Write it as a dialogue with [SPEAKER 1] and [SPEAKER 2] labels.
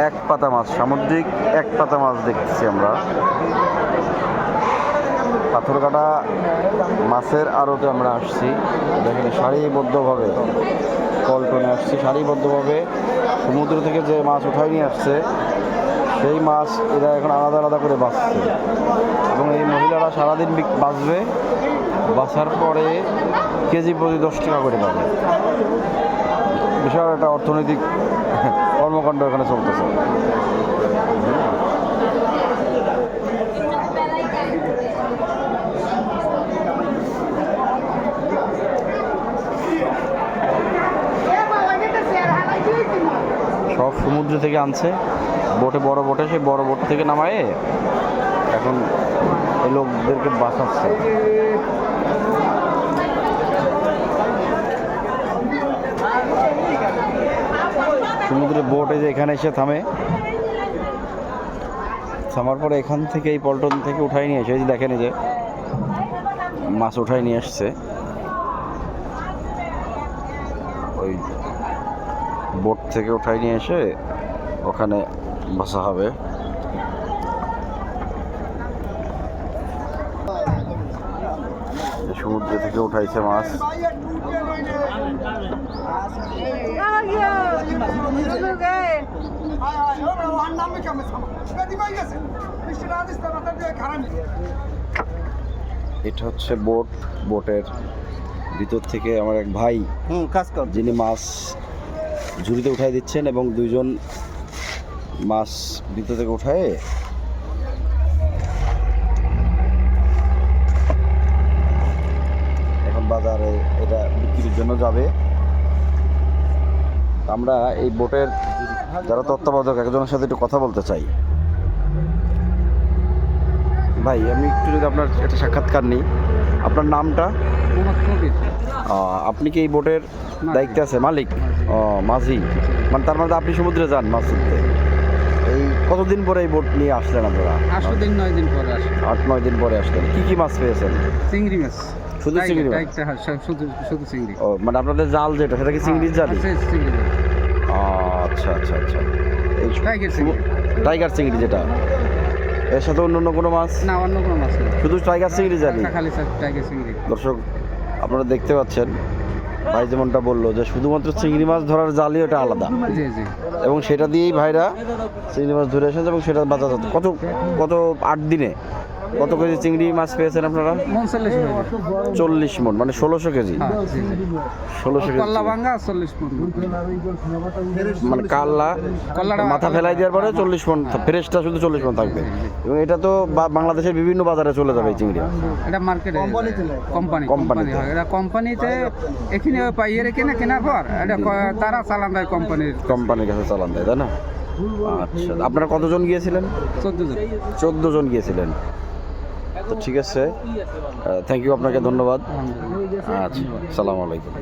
[SPEAKER 1] এক পাতা মাছ, সামুদ্রিক এক পাতা মাছ দেখতেছি আমরা। পাথরঘাটা মাছের আড়তে আমরা আসছি। দেখেন সারিবদ্ধভাবে পল্টনে আসছি, সারিবদ্ধভাবে সমুদ্র থেকে যে মাছ উঠাই নিয়ে আসছে সেই মাছ এরা এখন আলাদা আলাদা করে বাঁচছে এবং এই মহিলারা সারাদিন বাঁচবে, বাঁচার পরে কেজি প্রতি 10 টাকা করে পাবে। বিশাল একটা অর্থনৈতিক কর্মকাণ্ড এখানে চলতেছে। সব সমুদ্র থেকে আনছে বোটে, বড় বোটে, সেই বড় বোট থেকে নামায়ে এখন এই লোকদেরকে বাঁচাচ্ছে। সমুদ্রের বোটে যে এখানে এসে থামে, থামার পরে এখান থেকে এই পল্টন থেকে উঠাই নিয়ে এসে দেখেন যে মাছ উঠাই নিয়ে আসছে ওই বোট থেকে উঠাই নিয়ে এসে ওখানে বসা হবে। সমুদ্র থেকে উঠাইছে মাছ। এটা হচ্ছে বোট, বোটের ভিতর থেকে আমার এক ভাই যিনি মাছ ঝুড়িতে উঠাই দিচ্ছেন এবং দুইজন মাছ ভিতর থেকে উঠায় এখন বাজারে এটা বিক্রির জন্য যাবে। আমরা এই বোটের যারা তত্ত্বাবধায়ক একজনের সাথে একটু কথা বলতে চাই। ভাই আমি একটু যদি আপনার একটা সাক্ষাৎকার নিই, আপনার নামটা? আপনি কি এই বোটের দায়িত্বে আছে, মালিক? মাঝি, মানে তার মানে আপনি সমুদ্রে যান মাছ ধরতে। এই কতদিন পরে এই বোট নিয়ে আসলেন আপনারা?
[SPEAKER 2] 8 দিন 9 দিন পরে আসলেন।
[SPEAKER 1] 8-9 দিন পরে আসলেন। কি কি মাছ পেয়েছেন?
[SPEAKER 2] চিংড়ি মাছ।
[SPEAKER 1] শুধু চিংড়ি মাছ?
[SPEAKER 2] শুধু চিংড়ি।
[SPEAKER 1] ও মানে আপনাদের জাল যেটা সেটা কি চিংড়ির জাল? আচ্ছা আচ্ছা আচ্ছা। এই টাইগার চিংড়ি যেটা, এর সাথে অন্য কোনো মাছ?
[SPEAKER 2] না, অন্য কোনো মাছ না,
[SPEAKER 1] শুধু টাইগার চিংড়ি জানি।
[SPEAKER 2] খালি টাইগার চিংড়ি।
[SPEAKER 1] দর্শক আপনারা দেখতে পাচ্ছেন ভাই যেমনটা বললো যে শুধুমাত্র চিংড়ি মাছ ধরার জালই ওটা আলাদা,
[SPEAKER 2] জি জি, এবং
[SPEAKER 1] সেটা দিয়েই ভাইরা চিংড়ি মাছ ধরে এসেছে এবং সেটা বাজার কত 8 দিনে কত কেজি চিংড়ি মাছ পেয়েছেন আপনারা? 40 মণ, মানে 1600 কেজি। 1600 কেজি মানে কাল্লা মাথা ফেলাই দেওয়ার পরে 40 মণ, ফ্রেশটা শুধু 40 মণ থাকবে। এবং এটা তো বাংলাদেশের বিভিন্ন বাজারে চলে যাবে এই চিংড়ি।
[SPEAKER 2] এটা মার্কেটে কোম্পানি হয়, এটা কোম্পানিতে এখানে পাইয়ে কিনে কেনার পর এটা তারা চালান দেয়, কোম্পানির কাছে চালান দেয়, তাই না? আচ্ছা, আপনারা কতজন গিয়েছিলেন? 14 জন গিয়েছিলেন। তো ঠিক আছে, থ্যাংক ইউ, আপনাকে ধন্যবাদ। আচ্ছা, আসসালামু আলাইকুম।